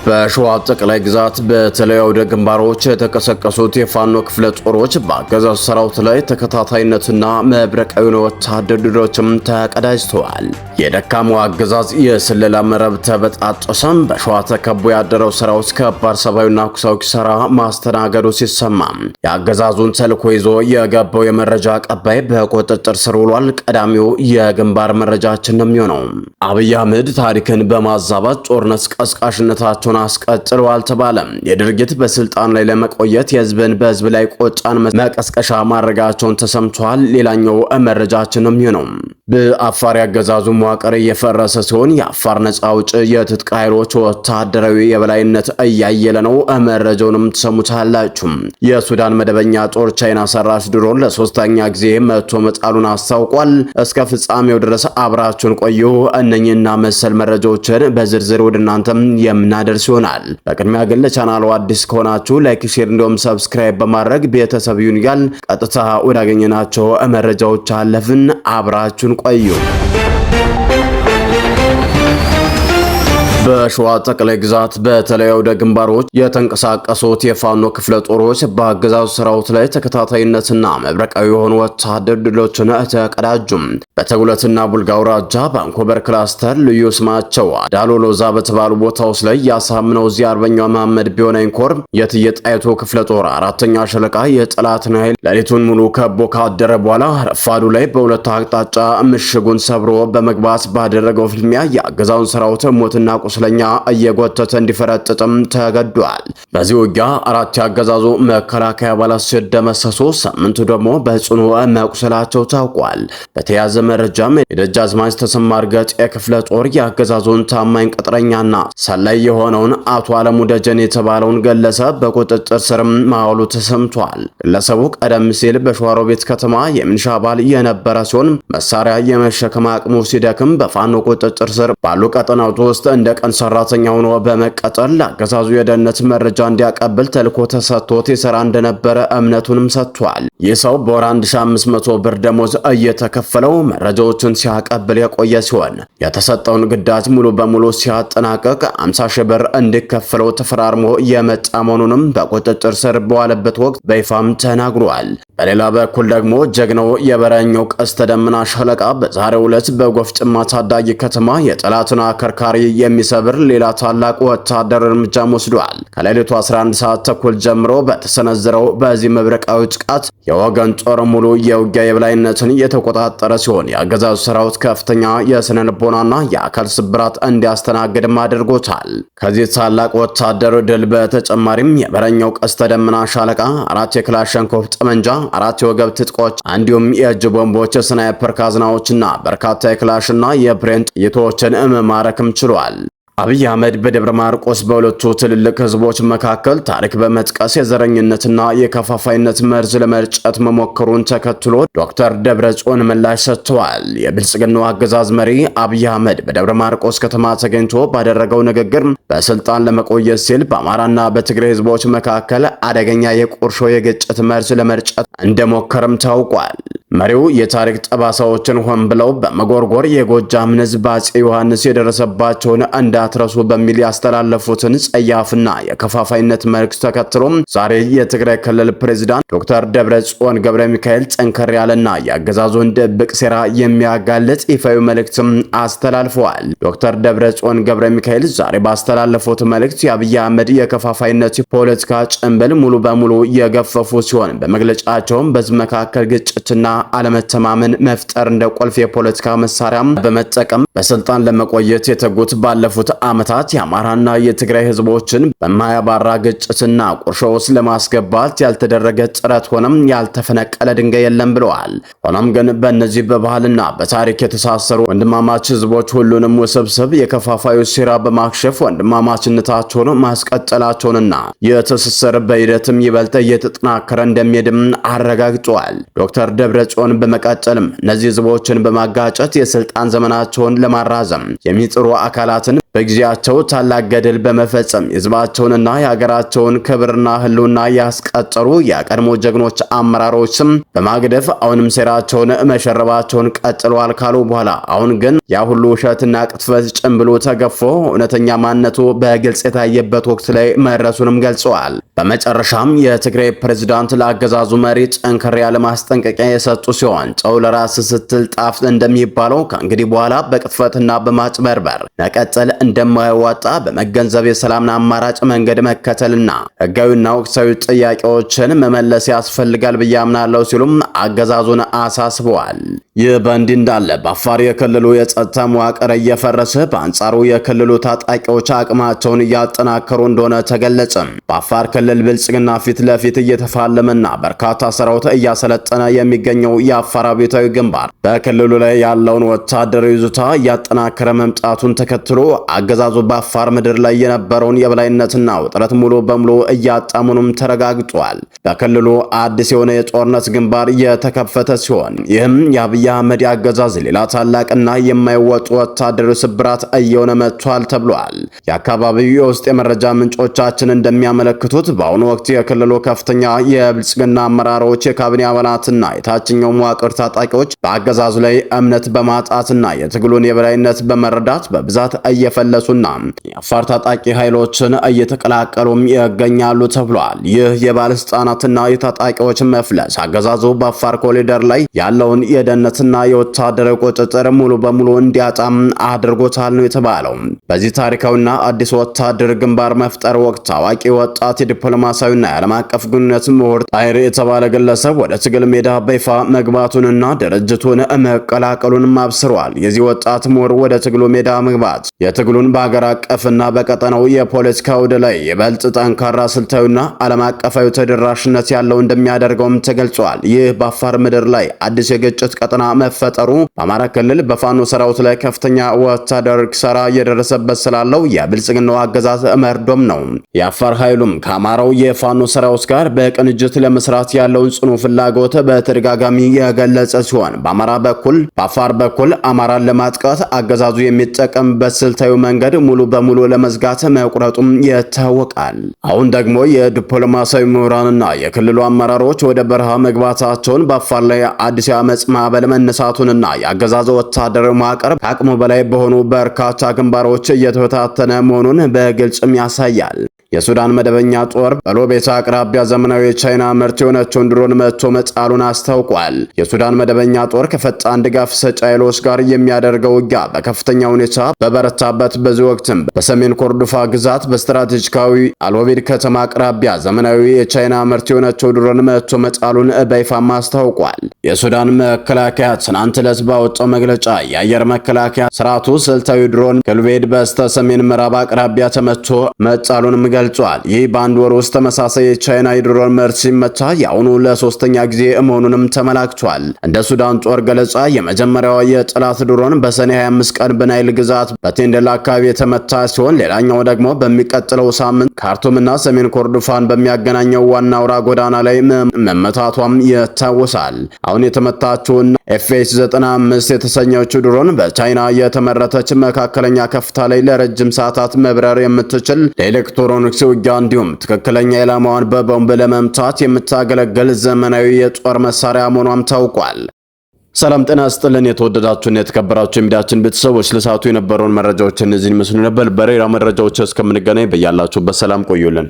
በሸዋ ጠቅላይ ግዛት በተለያዩ አውደ ግንባሮች የተቀሰቀሱት የፋኖ ክፍለ ጦሮች በአገዛዙ ሰራዊት ላይ ተከታታይነትና መብረቃዊ ወታደራዊ ድሎችም ተቀዳጅተዋል። የደካማው አገዛዝ የስለላ መረብ ተበጣጠሰም። በሸዋ ተከቦ ያደረው ሰራዊት ከባድ ሰብአዊና ቁሳዊ ኪሳራ ማስተናገዱ ሲሰማ የአገዛዙን ተልዕኮ ይዞ የገባው የመረጃ አቀባይ በቁጥጥር ስር ውሏል። ቀዳሚው የግንባር መረጃችን ነው የሚሆነው። አብይ አህመድ ታሪክን በማዛባት ጦርነት ቀስቃሽነታቸውን አስቀጥለዋል ተባለ። የድርጊት በስልጣን ላይ ለመቆየት የህዝብን በህዝብ ላይ ቆጫን መቀስቀሻ ማድረጋቸውን ተሰምቷል። ሌላኛው መረጃችን ነው የሚሆነው። በአፋር ያገዛዙ መዋቅር እየፈረሰ ሲሆን የአፋር ነጻ አውጪ የትጥቅ ኃይሎች ወታደራዊ የበላይነት እያየለ ነው። መረጃውንም ትሰሙታላችሁ። የሱዳን መደበኛ ጦር ቻይና ሰራሽ ድሮን ለሶስተኛ ጊዜ መቶ መጣሉን አስታውቋል። እስከ ፍጻሜው ድረስ አብራችሁን ቆዩ። እነኝና መሰል መረጃዎችን በዝርዝር ወደ እናንተም የምናደርስ ይሆናል። በቅድሚያ ግን ለቻናሉ አዲስ ከሆናችሁ ላይክ፣ ሼር እንዲሁም ሰብስክራይብ በማድረግ ቤተሰብ ይሁኑ እያል ቀጥታ ወዳገኘናቸው መረጃዎች አለፍን። አብራችሁን ቆዩ። በሸዋ ጠቅላይ ግዛት በተለያዩ አውደ ግንባሮች የተንቀሳቀሱት የፋኖ ክፍለ ጦሮች በአገዛዙ ሰራዊት ላይ ተከታታይነትና መብረቃዊ የሆኑ ወታደራዊ ድሎችን ተቀዳጁም። በተጉለትና ቡልጋ አውራጃ ባንኮበር ክላስተር ልዩ ስማቸው ዳሎሎዛ በተባሉ ቦታዎች ላይ ያሳምነው እዚህ አርበኛው መሐመድ ቢሆነኝ ኮር የእትዬ ጣይቱ ክፍለ ጦር አራተኛ ሻለቃ የጠላትን ኃይል ሌሊቱን ሙሉ ከቦ ካደረ በኋላ ረፋዱ ላይ በሁለት አቅጣጫ ምሽጉን ሰብሮ በመግባት ባደረገው ፍልሚያ የአገዛዙን ሰራዊት ሞትና ቁስለኛ እየጎተተ እንዲፈረጥጥም ተገዷል። በዚህ ውጊያ አራት ያገዛዙ መከላከያ አባላት ሲደመሰሱ፣ ስምንቱ ደግሞ በጽኑ መቁሰላቸው ታውቋል። በተያዘ መረጃም የደጃዝማች ተሰማ እርገጥ የክፍለ ጦር የአገዛዙን ታማኝ ቅጥረኛና ሰላይ የሆነውን አቶ አለሙ ደጀን የተባለውን ግለሰብ በቁጥጥር ስር ማዋሉ ተሰምቷል። ግለሰቡ ቀደም ሲል በሸዋሮቢት ከተማ የሚሊሻ አባል የነበረ ሲሆን መሳሪያ የመሸከም አቅሙ ሲደክም በፋኖ ቁጥጥር ስር ባሉ ቀጠናዎች ውስጥ እንደ ቀን ሰራተኛ ሆኖ በመቀጠል ለአገዛዙ የደህንነት መረጃ እንዲያቀብል ተልዕኮ ተሰጥቶት ይሰራ እንደነበረ እምነቱንም ሰጥቷል። ይህ ሰው በወር 1500 ብር ደሞዝ እየተከፈለው መረጃዎችን ሲያቀብል የቆየ ሲሆን የተሰጠውን ግዳጅ ሙሉ በሙሉ ሲያጠናቀቅ 50 ሺህ ብር እንዲከፈለው ተፈራርሞ የመጣ መሆኑንም በቁጥጥር ስር በዋለበት ወቅት በይፋም ተናግሯል። በሌላ በኩል ደግሞ ጀግናው የበረኛው ቀስተ ደመና ሻለቃ በዛሬው ዕለት በጎፍ ጭማ ታዳጊ ከተማ የጠላትን አከርካሪ የሚሰብር ሌላ ታላቅ ወታደር እርምጃ ወስዷል። ከሌሊቱ 11 ሰዓት ተኩል ጀምሮ በተሰነዘረው በዚህ መብረቃዊ ጥቃት የወገን ጦር ሙሉ የውጊያ የበላይነትን የተቆጣጠረ ሲሆን የአገዛዙ ሰራዊት ከፍተኛ የስነ ልቦናና የአካል ስብራት እንዲያስተናግድም አድርጎታል። ከዚህ ታላቅ ወታደር ድል በተጨማሪም የበረኛው ቀስተ ደመና ሻለቃ 4 የክላሽንኮቭ ጠመንጃ፣ 4 የወገብ ትጥቆች እንዲሁም የእጅ ቦምቦች፣ ስናይፐር ካዝናዎችና በርካታ የክላሽና የብሬን ጥይቶችን መማረክም ችሏል። አብይ አህመድ በደብረ ማርቆስ በሁለቱ ትልልቅ ህዝቦች መካከል ታሪክ በመጥቀስ የዘረኝነትና የከፋፋይነት መርዝ ለመርጨት መሞከሩን ተከትሎ ዶክተር ደብረጽዮን ምላሽ ሰጥተዋል። የብልጽግናው አገዛዝ መሪ አብይ አህመድ በደብረ ማርቆስ ከተማ ተገኝቶ ባደረገው ንግግር በስልጣን ለመቆየት ሲል በአማራና በትግራይ ህዝቦች መካከል አደገኛ የቁርሾ የግጭት መርዝ ለመርጨት እንደሞከርም ታውቋል። መሪው የታሪክ ጠባሳዎችን ሆን ብለው በመጎርጎር የጎጃምን ህዝብ አፄ ዮሐንስ የደረሰባቸውን እንዳትረሱ በሚል ያስተላለፉትን ጸያፍና የከፋፋይነት መልእክት ተከትሎም ዛሬ የትግራይ ክልል ፕሬዝዳንት ዶክተር ደብረጽዮን ገብረ ሚካኤል ጠንከር ያለና የአገዛዙን ድብቅ ሴራ የሚያጋልጥ ይፋዊ መልእክትም አስተላልፈዋል። ዶክተር ደብረጽዮን ገብረ ሚካኤል ዛሬ ባስተላለፉት መልእክት የአብይ አህመድ የከፋፋይነት ፖለቲካ ጭንብል ሙሉ በሙሉ የገፈፉ ሲሆን በመግለጫቸውም በዚህ መካከል ግጭትና አለመተማመን መፍጠር እንደ ቁልፍ የፖለቲካ መሳሪያም በመጠቀም በስልጣን ለመቆየት የተጉት ባለፉት ዓመታት የአማራና የትግራይ ህዝቦችን በማያባራ ግጭትና ቁርሾ ውስጥ ለማስገባት ያልተደረገ ጥረት ሆነም ያልተፈነቀለ ድንጋይ የለም ብለዋል። ሆኖም ግን በእነዚህ በባህልና በታሪክ የተሳሰሩ ወንድማማች ህዝቦች ሁሉንም ውስብስብ የከፋፋዩ ሴራ በማክሸፍ ወንድማማችነታቸውን ማስቀጠላቸውንና የትስስር በሂደትም ይበልጥ እየተጠናከረ እንደሚሄድም አረጋግጠዋል። ዶክተር ደብረጽዮን በመቀጠልም እነዚህ ህዝቦችን በማጋጨት የስልጣን ዘመናቸውን ለማራዘም የሚጥሩ አካላትን በጊዜያቸው ታላቅ ገድል በመፈጸም ህዝባቸውንና የሀገራቸውን ክብርና ህልውና ያስቀጠሩ የቀድሞ ጀግኖች አመራሮች ስም በማግደፍ አሁንም ሴራቸውን መሸረባቸውን ቀጥለዋል ካሉ በኋላ አሁን ግን ያ ሁሉ ውሸትና ቅጥፈት ጭምብሉ ተገፎ እውነተኛ ማንነቱ በግልጽ የታየበት ወቅት ላይ መድረሱንም ገልጸዋል። በመጨረሻም የትግራይ ፕሬዝዳንት ለአገዛዙ መሪ ጠንከር ያለ ማስጠንቀቂያ የሰጡ ሲሆን ጨው ለራስ ስትል ጣፍ እንደሚባለው ከእንግዲህ በኋላ በቅጥፈትና በማጭበርበር መቀጠል እንደማይዋጣ በመገንዘብ የሰላምን አማራጭ መንገድ መከተልና ህጋዊና ወቅታዊ ጥያቄዎችን መመለስ ያስፈልጋል ብዬ አምናለሁ ሲሉም አገዛዙን አሳስበዋል። ይህ በእንዲህ እንዳለ በአፋር የክልሉ የጸጥታ መዋቅር እየፈረሰ በአንጻሩ የክልሉ ታጣቂዎች አቅማቸውን እያጠናከሩ እንደሆነ ተገለጸ። በአፋር ክልል ብልጽግና ፊት ለፊት እየተፋለመና በርካታ ሰራዊት እያሰለጠነ የሚገኘው የአፋር አብዮታዊ ግንባር በክልሉ ላይ ያለውን ወታደራዊ ይዞታ እያጠናከረ መምጣቱን ተከትሎ አገዛዙ በአፋር ምድር ላይ የነበረውን የበላይነትና ውጥረት ሙሉ በሙሉ እያጣሙንም ተረጋግጧል። በክልሉ አዲስ የሆነ የጦርነት ግንባር የተከፈተ ሲሆን ይህም የአብይ አህመድ አገዛዝ ሌላ ታላቅና የማይወጡ ወታደራዊ ስብራት እየሆነ መጥቷል ተብሏል። የአካባቢው የውስጥ የመረጃ ምንጮቻችን እንደሚያመለክቱት በአሁኑ ወቅት የክልሉ ከፍተኛ የብልጽግና አመራሮች፣ የካቢኔ አባላትና የታችኛው መዋቅር ታጣቂዎች በአገዛዙ ላይ እምነት በማጣትና የትግሉን የበላይነት በመረዳት በብዛት እየፈለሱና የአፋር ታጣቂ ኃይሎችን እየተቀላቀሉም ይገኛሉ ተብሏል። ይህ የባለስልጣናትና የታጣቂዎች መፍለስ አገዛዙ በአፋር ኮሪደር ላይ ያለውን የደህንነትና የወታደራዊ ቁጥጥር ሙሉ በሙሉ እንዲያጣም አድርጎታል ነው የተባለው። በዚህ ታሪካዊና አዲስ ወታደር ግንባር መፍጠር ወቅት ታዋቂ ወጣት የዲፕሎማሲያዊና የዓለም አቀፍ ግንኙነት ምሁር ጣይር የተባለ ግለሰብ ወደ ትግል ሜዳ በይፋ መግባቱንና ድርጅቱን መቀላቀሉን አብስሯል። የዚህ ወጣት ምሁር ወደ ትግሉ ሜዳ መግባት የትግሉን በአገር አቀፍና በቀጠናው የፖለቲካ ውድ ላይ ይበልጥ ጠንካራ ስልታዊና ዓለም አቀፋዊ ተደራሽነት ያለው እንደሚያደርገውም ተገልጿል። ይህ በአፋር ምድር ላይ አዲስ የግጭት ቀጠና መፈጠሩ በአማራ ክልል በፋኖ ሰራዊት ላይ ከፍተኛ ወታደራዊ ኪሳራ እየደረሰበት ስላለው የብልጽግናው አገዛዝ መርዶም ነው። የአፋር ኃይሉም ከአማራው የፋኖ ሰራዊት ጋር በቅንጅት ለመስራት ያለውን ጽኑ ፍላጎት በተደጋጋሚ የገለጸ ሲሆን በአፋር በኩል አማራን ለማጥቃት አገዛዙ የሚጠቀምበት ስልታዊ መንገድ ሙሉ በሙሉ ለመዝጋት መቁረጡም ይታወቃል። አሁን ደግሞ የዲፕሎማሲያዊ ምሁራንና የክልሉ አመራሮች ወደ በረሃ መግባታቸውን በአፋር ላይ አዲስ የአመጽ ማዕበል መነሳቱንና የአገዛዙ ወታደራዊ መዋቅር ከአቅሙ በላይ በሆኑ በርካታ ግንባሮች እየተበታተነ መሆኑን በግልጽም ያሳያል። የሱዳን መደበኛ ጦር በሎቤታ አቅራቢያ ዘመናዊ የቻይና ምርት የሆነችውን ድሮን መጥቶ መጣሉን አስታውቋል። የሱዳን መደበኛ ጦር ከፈጣን ድጋፍ ሰጪ ኃይሎች ጋር የሚያደርገው ውጊያ በከፍተኛ ሁኔታ በበረታበት በዚህ ወቅትም በሰሜን ኮርዶፋ ግዛት በስትራቴጂካዊ አልወቢድ ከተማ አቅራቢያ ዘመናዊ የቻይና ምርት የሆነችው ድሮን መጥቶ መጣሉን በይፋም አስታውቋል። የሱዳን መከላከያ ትናንት ዕለት ባወጣው መግለጫ የአየር መከላከያ ስርዓቱ ስልታዊ ድሮን ከልቤድ በስተ ሰሜን ምዕራብ አቅራቢያ ተመቶ መጣሉንም ገልጿል። ይህ በአንድ ወር ውስጥ ተመሳሳይ የቻይና የድሮን ምርት ሲመታ የአሁኑ ለሶስተኛ ጊዜ መሆኑንም ተመላክቷል። እንደ ሱዳን ጦር ገለጻ የመጀመሪያው የጠላት ድሮን በሰኔ 25 ቀን በናይል ግዛት በቴንደላ አካባቢ የተመታ ሲሆን ሌላኛው ደግሞ በሚቀጥለው ሳምንት ካርቱምና ሰሜን ኮርዶፋን በሚያገናኘው ዋና አውራ ጎዳና ላይ መመታቷም ይታወሳል። አሁን የተመታችውን ኤፍኤች-95 የተሰኘችው ድሮን በቻይና የተመረተች መካከለኛ ከፍታ ላይ ለረጅም ሰዓታት መብረር የምትችል ለኤሌክትሮኒክስ ውጊያ እንዲሁም ትክክለኛ ኢላማዋን በቦምብ ለመምታት የምታገለግል ዘመናዊ የጦር መሳሪያ መሆኗም ታውቋል። ሰላም ጤና ይስጥልን። የተወደዳችሁና የተከበራችሁ የሚዲያችን ቤተሰቦች ለሰዓቱ የነበረውን መረጃዎች እነዚህን ይመስሉ ነበር። በሌላ መረጃዎች እስከምንገናኝ በያላችሁበት ሰላም ቆዩልን።